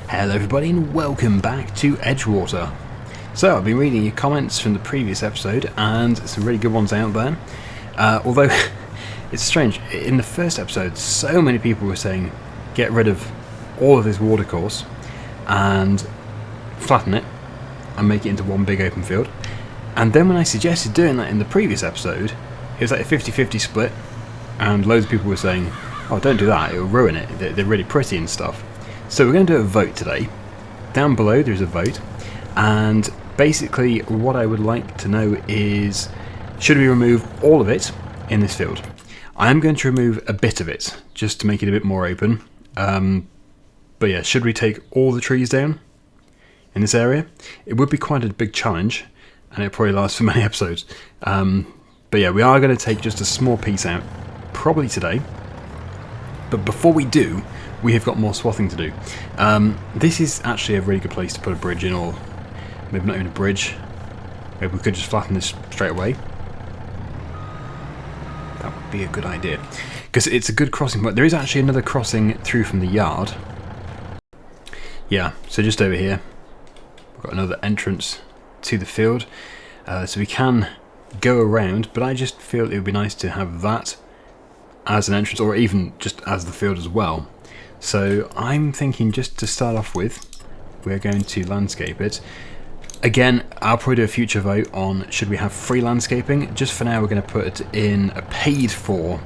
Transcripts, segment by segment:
Hello everybody and welcome back to Edgewater. So I've been reading your comments from the previous episode and some really good ones out there. Although it's strange, in the first episode so many people were saying get rid of all of this watercourse and flatten it and make it into one big open field. And then when I suggested doing that in the previous episode, it was like a 50-50 split and loads of people were saying, oh, don't do that, it'll ruin it, they're really pretty and stuff. So we're going to do a vote today. Down below there's a vote, and basically what I would like to know is, should we remove all of it in this field? I am going to remove a bit of it, just to make it a bit more open. But yeah, should we take all the trees down in this area? It would be quite a big challenge, and it probably lasts for many episodes. But yeah, we are going to take just a small piece out, probably today. But before we do, we have got more swathing to do. This is actually a really good place to put a bridge in, or maybe not even a bridge. Maybe we could just flatten this straight away. That would be a good idea, because it's a good crossing point. There is actually another crossing through from the yard. Yeah, so just over here, we've got another entrance to the field. So we can go around, but I just feel it would be nice to have that as an entrance, or even just as the field as well. So I'm thinking, just to start off with, we're going to landscape it. Again, I'll probably do a future vote on should we have free landscaping. Just for now we're going to put it in a paid for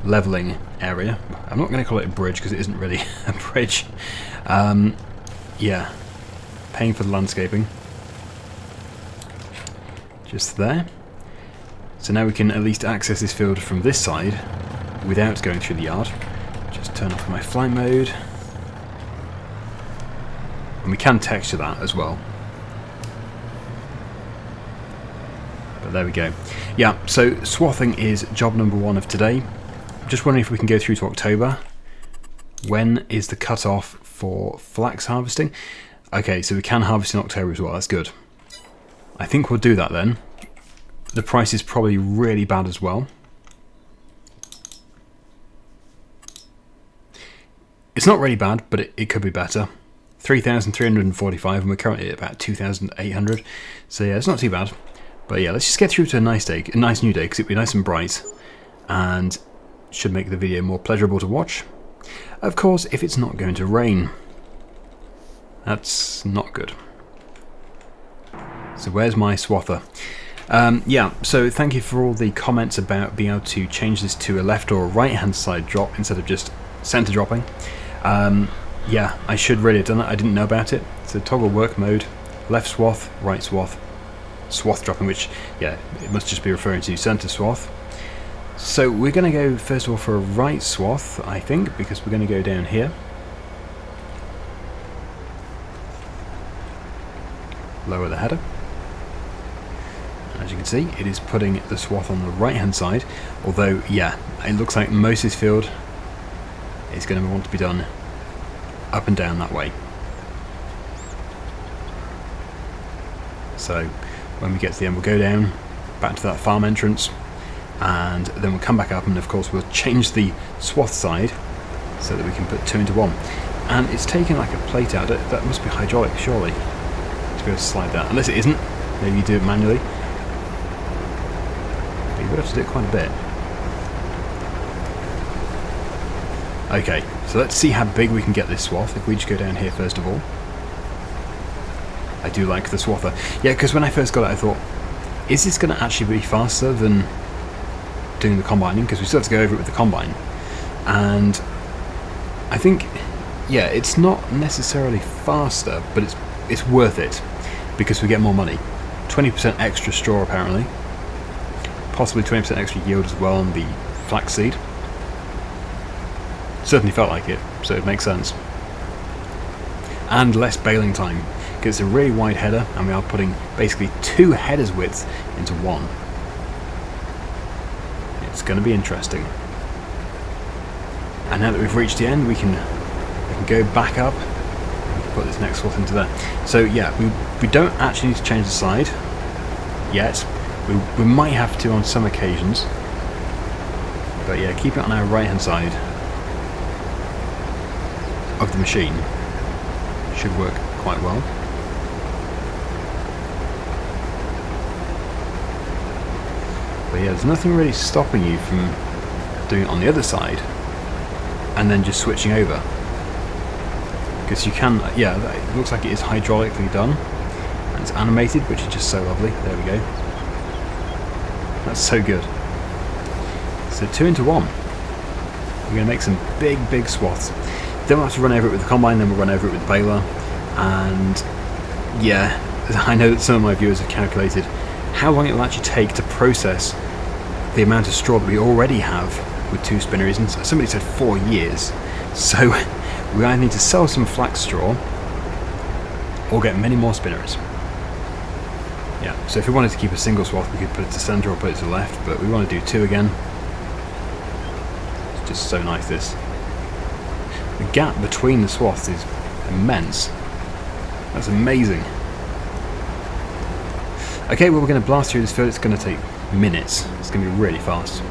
levelling area. I'm not going to call it a bridge because it isn't really a bridge. Yeah, paying for the landscaping. Just there. So now we can at least access this field from this side without going through the yard. Just turn off my flight mode, and we can texture that as well. But there we go. Yeah, so swathing is job number 1 of today. Just wondering if we can go through to October. When is the cut-off for flax harvesting? Okay, so we can harvest in October as well, that's good. I think we'll do that then. The price is probably really bad as well. It's not really bad, but it could be better. 3,345, and we're currently at about 2,800. So yeah, it's not too bad. But yeah, let's just get through to a nice day, a nice new day, because it'll be nice and bright, and should make the video more pleasurable to watch. Of course, if it's not going to rain, that's not good. So where's my swather? Yeah, so thank you for all the comments about being able to change this to a left or a right hand side drop instead of just center dropping. Yeah, I should really have done that. I didn't know about it. So toggle work mode, left swath, right swath, swath dropping, which, yeah, it must just be referring to center swath. So we're going to go first of all for a right swath, I think, because we're going to go down here. Lower the header. As you can see, it is putting the swath on the right hand side, although, yeah, it looks like most of this field is going to want to be done up and down that way. So when we get to the end, we'll go down back to that farm entrance, and then we'll come back up, and of course we'll change the swath side so that we can put 2 into 1. And it's taking like a plate out. That must be hydraulic, surely, to be able to slide that. Unless it isn't, maybe you do it manually. But you would have to do it quite a bit. Okay, so let's see how big we can get this swath if we just go down here first of all. I do like the swather. Yeah, because when I first got it I thought, is this going to actually be faster than doing the combining? Because we still have to go over it with the combine. And I think, yeah, it's not necessarily faster, but it's worth it because we get more money. 20% extra straw apparently. Possibly 20% extra yield as well on the flaxseed. Certainly felt like it, so it makes sense. And less baling time, because it's a really wide header, and we are putting basically 2 headers width into 1. It's going to be interesting. And now that we've reached the end, we can go back up and put this next swath into there. So yeah, we don't actually need to change the side yet. We might have to on some occasions, but yeah, keep it on our right hand side of the machine. should work quite well. But yeah, there's nothing really stopping you from doing it on the other side and then just switching over. Because you can, yeah, it looks like it is hydraulically done. And it's animated, which is just so lovely. There we go. That's so good. So 2 into 1. We're going to make some big swaths. Then we'll have to run over it with the combine, then we'll run over it with the baler. And yeah, I know that some of my viewers have calculated how long it will actually take to process the amount of straw that we already have with 2 spinneries. And somebody said 4 years. So we either need to sell some flax straw or get many more spinneries. Yeah, so if we wanted to keep a single swath, we could put it to centre or put it to the left, but we want to do 2 again. It's just so nice, this. The gap between the swaths is immense. That's amazing. Okay, well, we're going to blast through this field. It's going to take minutes. It's going to be really fast.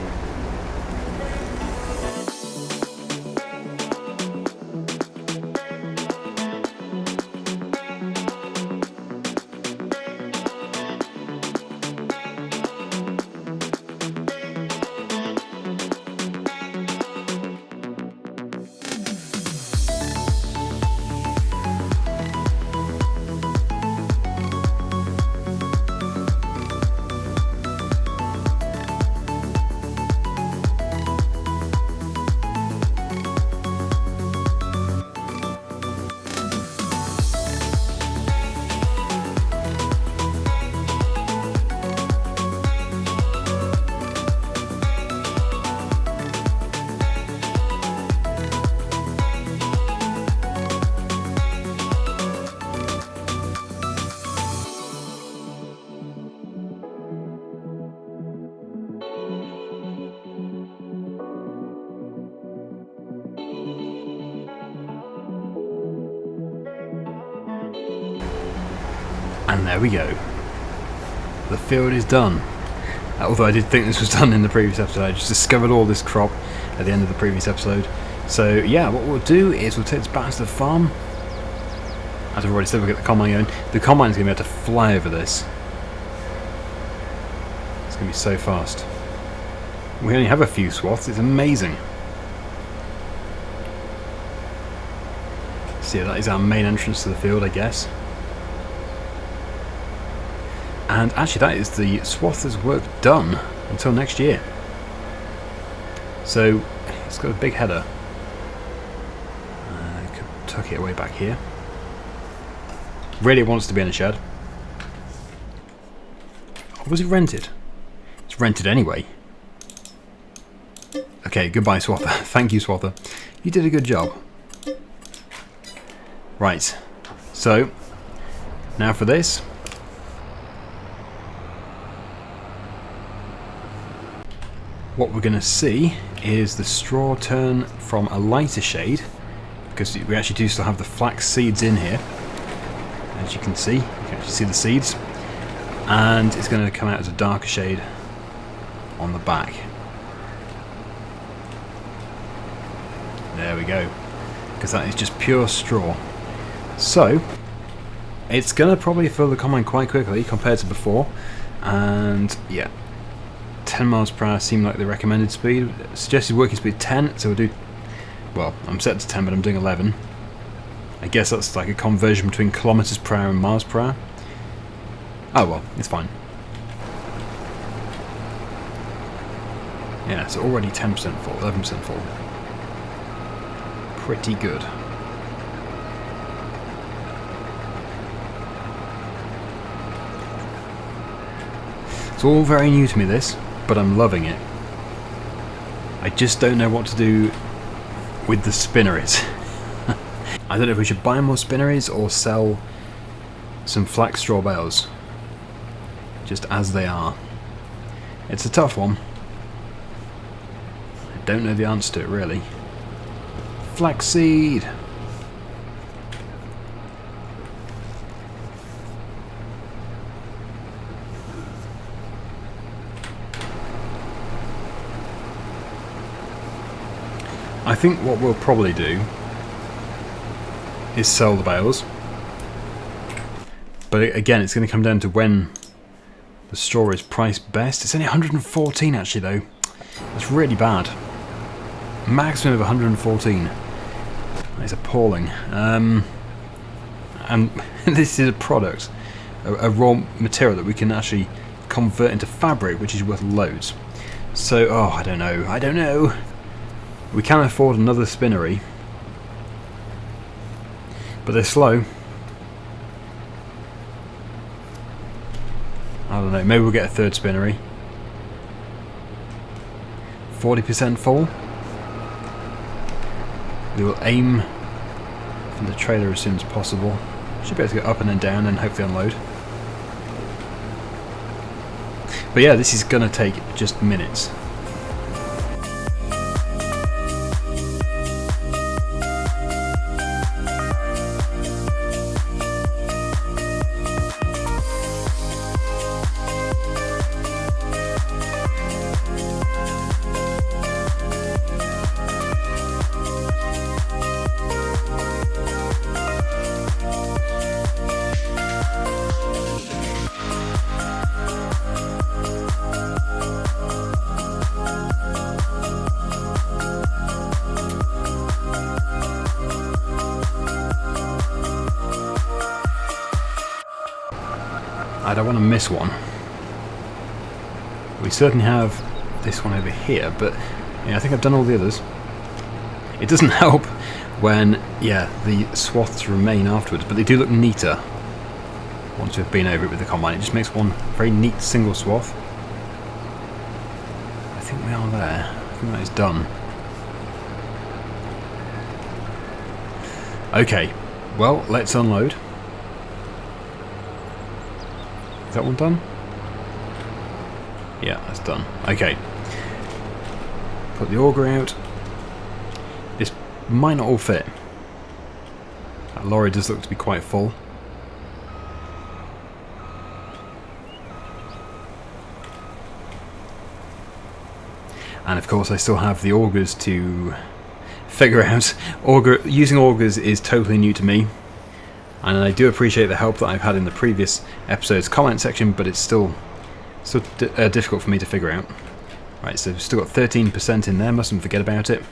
And there we go. The field is done. Although I did think this was done in the previous episode, I just discovered all this crop at the end of the previous episode. So yeah, what we'll do is we'll take this back to the farm. As I've already said, we'll get the combine going. The combine's going to be able to fly over this. It's going to be so fast. We only have a few swaths, it's amazing. So yeah, that is our main entrance to the field, I guess. And actually that is the swather's work done until next year. So it's got a big header. I could tuck it away back here. Really wants to be in a shed. Or was it rented? It's rented anyway. Okay, goodbye Swather. Thank you Swather. You did a good job. Right, so now for this. What we're going to see is the straw turn from a lighter shade, because we actually do still have the flax seeds in here. As you can actually see the seeds, and it's going to come out as a darker shade on the back. There we go, because that is just pure straw. So it's going to probably fill the combine quite quickly compared to before, and yeah, 10 miles per hour seemed like the recommended speed. Suggested working speed 10, so we'll do, well, I'm set to 10 but I'm doing 11. I guess that's like a conversion between kilometers per hour and miles per hour. Oh well, it's fine. Yeah, so already 10% full, 11% full. Pretty good. It's all very new to me, this, but I'm loving it. I just don't know what to do with the spinneries. I don't know if we should buy more spinneries or sell some flax straw bales just as they are. It's a tough one. I don't know the answer to it really. Flaxseed! I think what we'll probably do is sell the bales, But again, it's going to come down to when the straw is priced best. It's only 114 actually though. That's really bad. Maximum of 114. That is appalling. And this is a product, a raw material that we can actually convert into fabric, which is worth loads. So, oh, I don't know. We can afford another spinnery, but they're slow. I don't know, maybe we'll get a third spinnery. 40% full. We will aim for the trailer as soon as possible. Should be able to go up and then down and hopefully unload. But yeah, this is going to take just minutes. I don't want to miss one. We certainly have this one over here, but yeah, I think I've done all the others. It doesn't help when, yeah, the swaths remain afterwards, but they do look neater once we've been over it with the combine. It just makes one very neat single swath. I think we are there. I think that is done. Okay, well, let's unload. Is that one done? Yeah, that's done. Okay. Put the auger out. This might not all fit. That lorry does look to be quite full. And of course I still have the augers to figure out. Using augers is totally new to me. And I do appreciate the help that I've had in the previous episode's comment section, but it's still difficult for me to figure out. Right, so we've still got 13% in there, mustn't forget about it.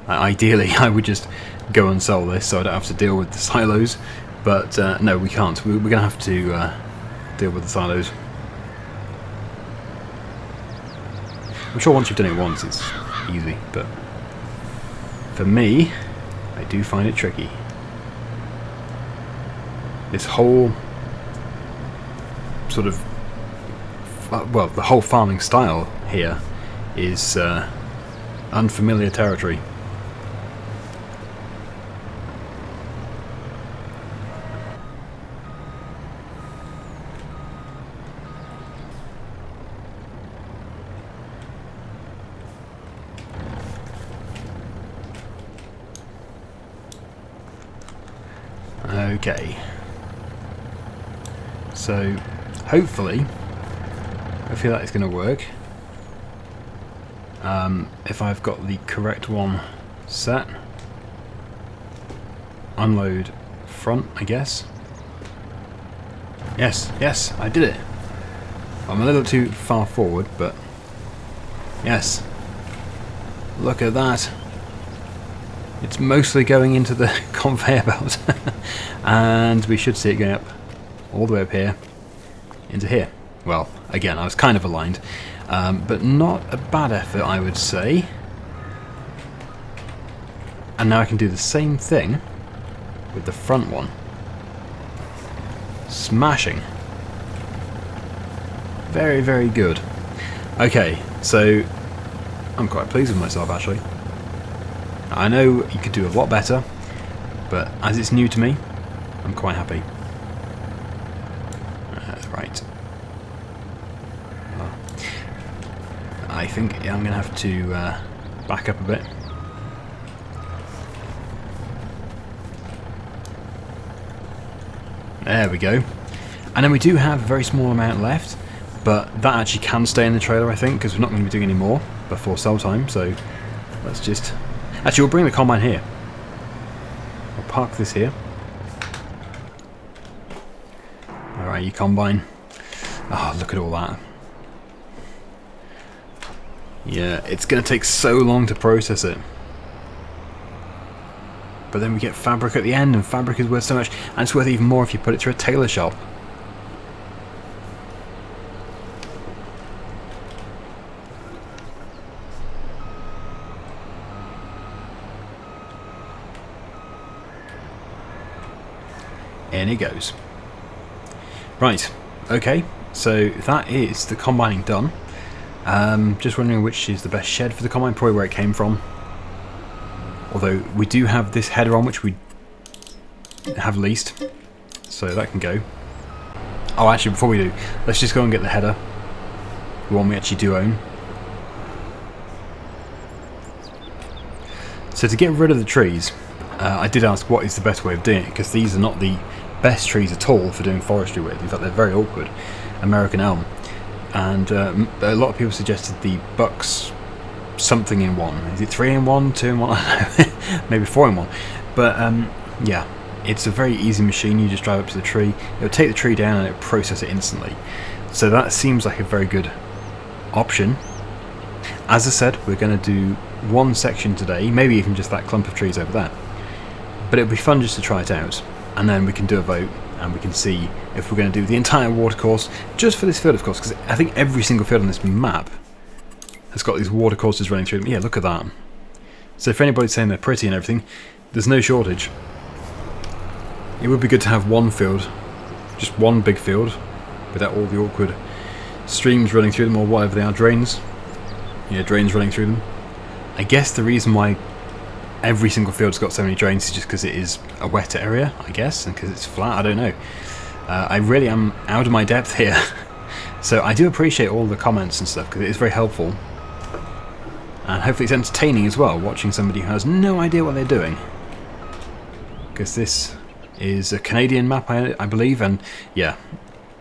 Ideally, I would just go and sell this so I don't have to deal with the silos, but no, we can't. We're going to have to deal with the silos. I'm sure once you've done it once, it's easy, but for me, I do find it tricky. This whole sort of, well, the whole farming style here is unfamiliar territory. Okay, so hopefully that is going to work. If I've got the correct one set. Unload front, I guess. Yes, I did it. I'm a little too far forward, but yes. Look at that. It's mostly going into the conveyor belt. And we should see it going up all the way up here into here. Well, again, I was kind of aligned, but not a bad effort, I would say. And now I can do the same thing with the front one. Smashing. Very, very good. Okay, so I'm quite pleased with myself, actually. I know you could do a lot better, but as it's new to me, I'm quite happy. Right. Well, I think I'm going to have to back up a bit. There we go. And then we do have a very small amount left, but that actually can stay in the trailer, I think, because we're not going to be doing any more before sell time, so let's just... Actually, we'll bring the combine here. I'll park this here. Alright, you combine. Oh, look at all that. Yeah, it's going to take so long to process it. But then we get fabric at the end, and fabric is worth so much, and it's worth even more if you put it through a tailor shop. In it goes. Right, okay, so that is the combining done. Just wondering which is the best shed for the combine, probably where it came from. Although we do have this header on which we have leased, so that can go. Oh, actually, before we do, let's just go and get the header, the one we actually do own. So to get rid of the trees, I did ask what is the best way of doing it, because these are not the best trees at all for doing forestry with. In fact, they're very awkward. American elm. And a lot of people suggested the Bucks something in one. Is it 3 in 1, 2 in 1? I don't know. Maybe 4 in 1. But yeah, it's a very easy machine. You just drive up to the tree, it'll take the tree down and it'll process it instantly. So that seems like a very good option. As I said, we're going to do one section today, maybe even just that clump of trees over there. But it'll be fun just to try it out, and then we can do a vote and we can see if we're going to do the entire watercourse just for this field, of course, because I think every single field on this map has got these watercourses running through them. Yeah, look at that. So if anybody's saying they're pretty and everything, there's no shortage. It would be good to have one field, just one big field, without all the awkward streams running through them, or whatever they are, drains. Yeah, drains running through them. I guess the reason why every single field's got so many drains is just because it is a wet area, I guess, and because it's flat. I don't know. I really am out of my depth here. So I do appreciate all the comments and stuff, because it is very helpful. And hopefully it's entertaining as well, watching somebody who has no idea what they're doing. Because this is a Canadian map, I believe, and yeah,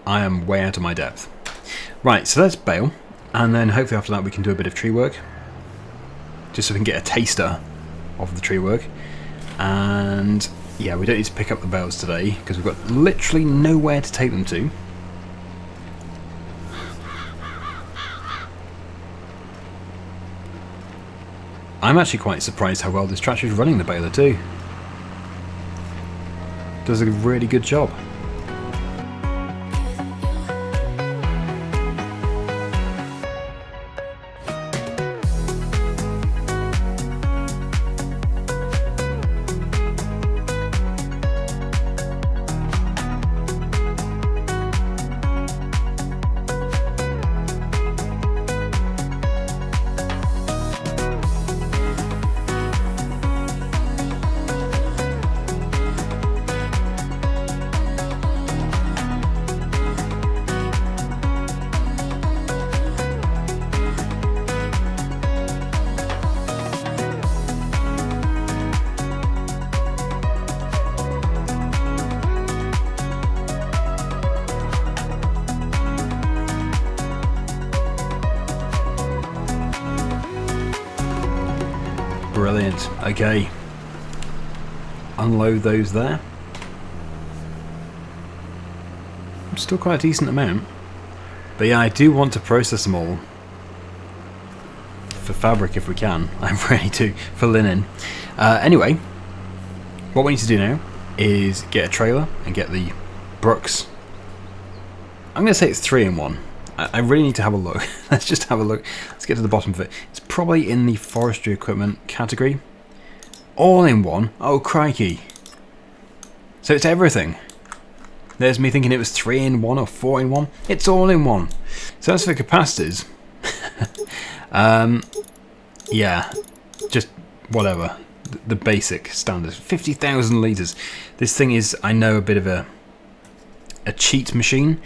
I am way out of my depth. Right, so let's bail, and then hopefully after that we can do a bit of tree work. Just so we can get a taster of the tree work. And yeah, we don't need to pick up the bales today because we've got literally nowhere to take them to. I'm actually quite surprised how well this tractor is running the baler too. Does a really good job. Brilliant. Okay. Unload those there. Still quite a decent amount. But yeah, I do want to process them all. For fabric if we can. I really do. For linen. Anyway, what we need to do now is get a trailer and get the Brooks. I'm going to say it's 3 in 1. I really need to have a look. Let's just have a look. Let's get to the bottom of it. It's probably in the forestry equipment category. All in one? Oh, crikey. So it's everything. There's me thinking it was 3 in 1 or 4 in 1. It's all in one. So as for capacitors, yeah, just whatever. The basic standard. 50,000 litres. This thing is, I know, a bit of a cheat machine.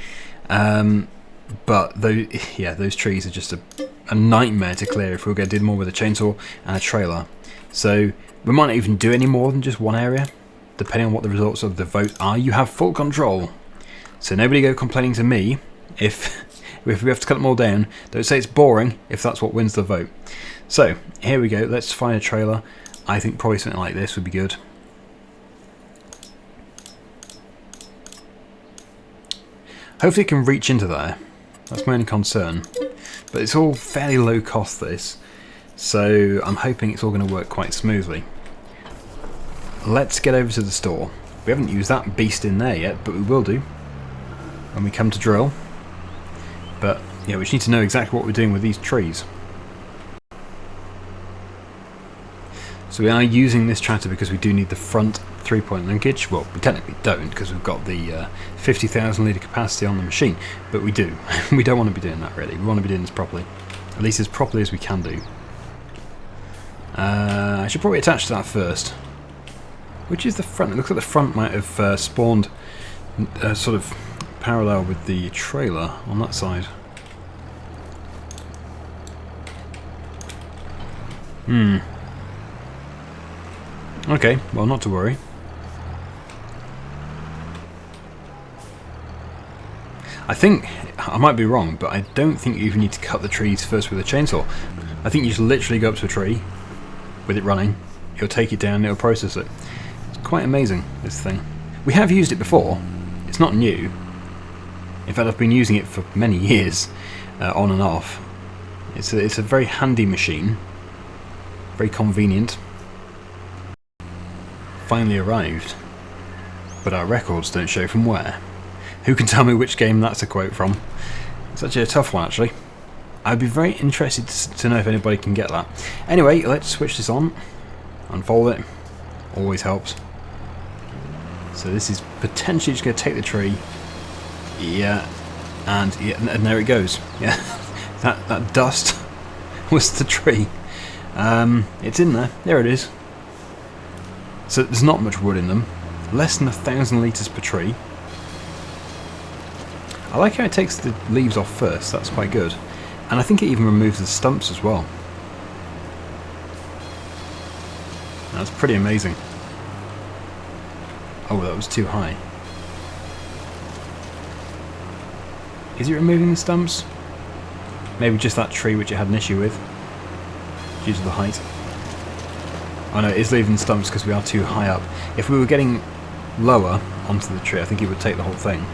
But those trees are just a nightmare to clear if we were going to do more with a chainsaw and a trailer. So we might not even do any more than just one area, depending on what the results of the vote are. You have full control. So nobody go complaining to me if we have to cut them all down. Don't say it's boring if that's what wins the vote. So here we go. Let's find a trailer. I think probably something like this would be good. Hopefully it can reach into there. That's my only concern. But it's all fairly low cost, this. So I'm hoping it's all going to work quite smoothly. Let's get over to the store. We haven't used that beast in there yet, but we will do when we come to drill. But yeah, we just need to know exactly what we're doing with these trees. So we are using this tractor because we do need the front 3-point linkage. Well, we technically don't because we've got the 50,000 litre capacity on the machine, but we do. We don't want to be doing that really. We want to be doing this properly. At least as properly as we can do. I should probably attach to that first. Which is the front? It looks like the front might have spawned sort of parallel with the trailer on that side. Okay, well, not to worry. I think, I might be wrong, but I don't think you even need to cut the trees first with a chainsaw. I think you just literally go up to a tree with it running, it'll take it down, it'll process it. It's quite amazing, this thing. We have used it before, it's not new. In fact, I've been using it for many years, on and off. It's a very handy machine, very convenient. Finally arrived, but our records don't show from where. Who can tell me which game that's a quote from? It's actually a tough one, actually. I'd be very interested to know if anybody can get that. Anyway, let's switch this on, unfold it, always helps. So this is potentially just going to take the tree, yeah, and there it goes. Yeah, that dust was the tree. It's in there it is. So there's not much wood in them, less than 1,000 litres per tree. I like how it takes the leaves off first, that's quite good. And I think it even removes the stumps as well. That's pretty amazing. Oh, that was too high. Is it removing the stumps? Maybe just that tree which it had an issue with, due to the height. Oh no, it is leaving the stumps because we are too high up. If we were getting lower onto the tree, I think it would take the whole thing.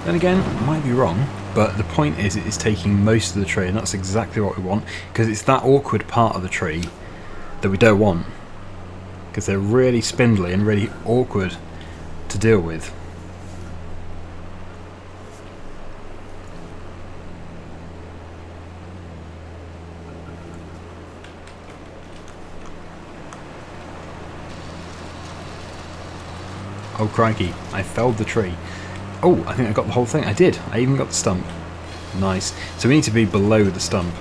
Then again, I might be wrong, but the point is it is taking most of the tree, and that's exactly what we want, because it's that awkward part of the tree that we don't want, because they're really spindly and really awkward to deal with. Oh crikey, I felled the tree. Oh, I think I got the whole thing. I did. I even got the stump. Nice. So we need to be below the stump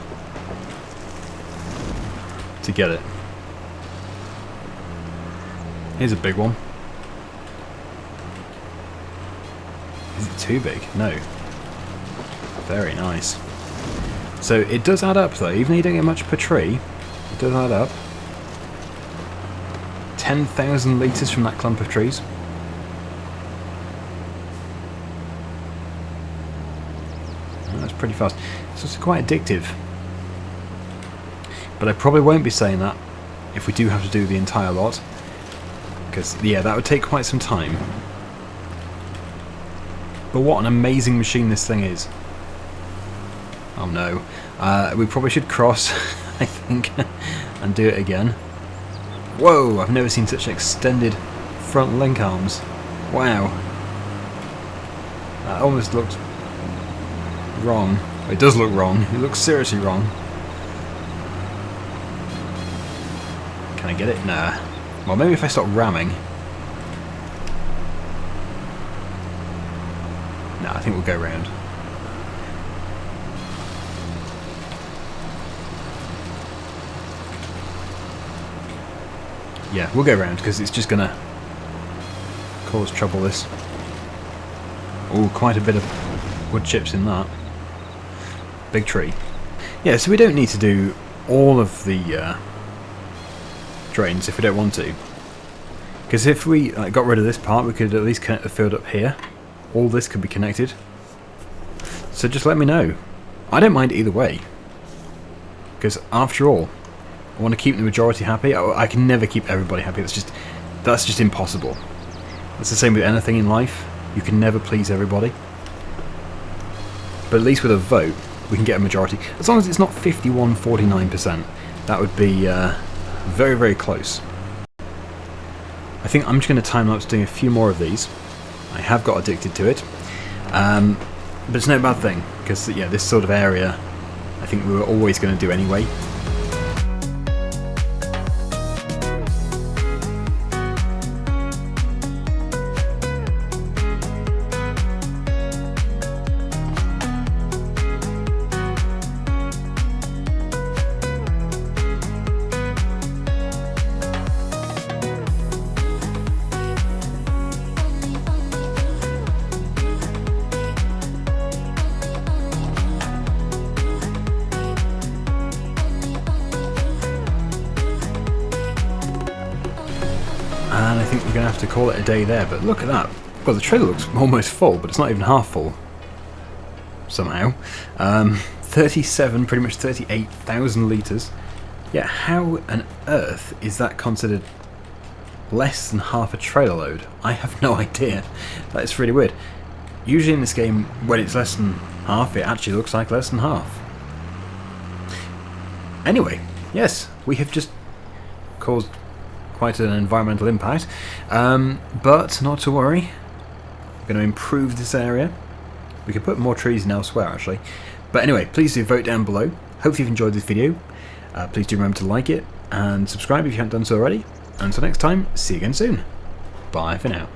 to get it. Here's a big one. Is it too big? No. Very nice. So it does add up though. Even though you don't get much per tree, it does add up. 10,000 litres from that clump of trees. That's pretty fast. So it's quite addictive. But I probably won't be saying that if we do have to do the entire lot. Because, yeah, that would take quite some time. But what an amazing machine this thing is. Oh no. We probably should cross, I think, and do it again. Whoa, I've never seen such extended front link arms. Wow. That almost looked wrong. It does look wrong. It looks seriously wrong. Can I get it? Nah. Well, maybe if I stop ramming. Nah, I think we'll go round. Yeah, we'll go round because it's just gonna cause trouble. This. Oh, quite a bit of wood chips in that. Big tree. Yeah, so we don't need to do all of the drains if we don't want to. Because if we got rid of this part, we could at least connect the field up here. All this could be connected. So just let me know. I don't mind either way. Because after all, I want to keep the majority happy. I can never keep everybody happy. That's just That's just impossible. It's the same with anything in life. You can never please everybody. But at least with a vote, we can get a majority. As long as it's not 51-49%, that would be very, very close. I think I'm just going to time-lapse doing a few more of these. I have got addicted to it. But it's no bad thing, because yeah, this sort of area I think we were always going to do anyway. And I think we're going to have to call it a day there, but look at that. Well, the trailer looks almost full, but it's not even half full. Somehow. 37, pretty much 38,000 litres. Yeah, how on earth is that considered less than half a trailer load? I have no idea. That is really weird. Usually in this game, when it's less than half, it actually looks like less than half. Anyway, yes, we have just caused quite an environmental impact, but not to worry. We're going to improve this area. We could put more trees in elsewhere actually. But anyway, please do vote down below. Hopefully you've enjoyed this video. Please do remember to like it and subscribe if you haven't done so already. And until next time, see you again soon. Bye for now.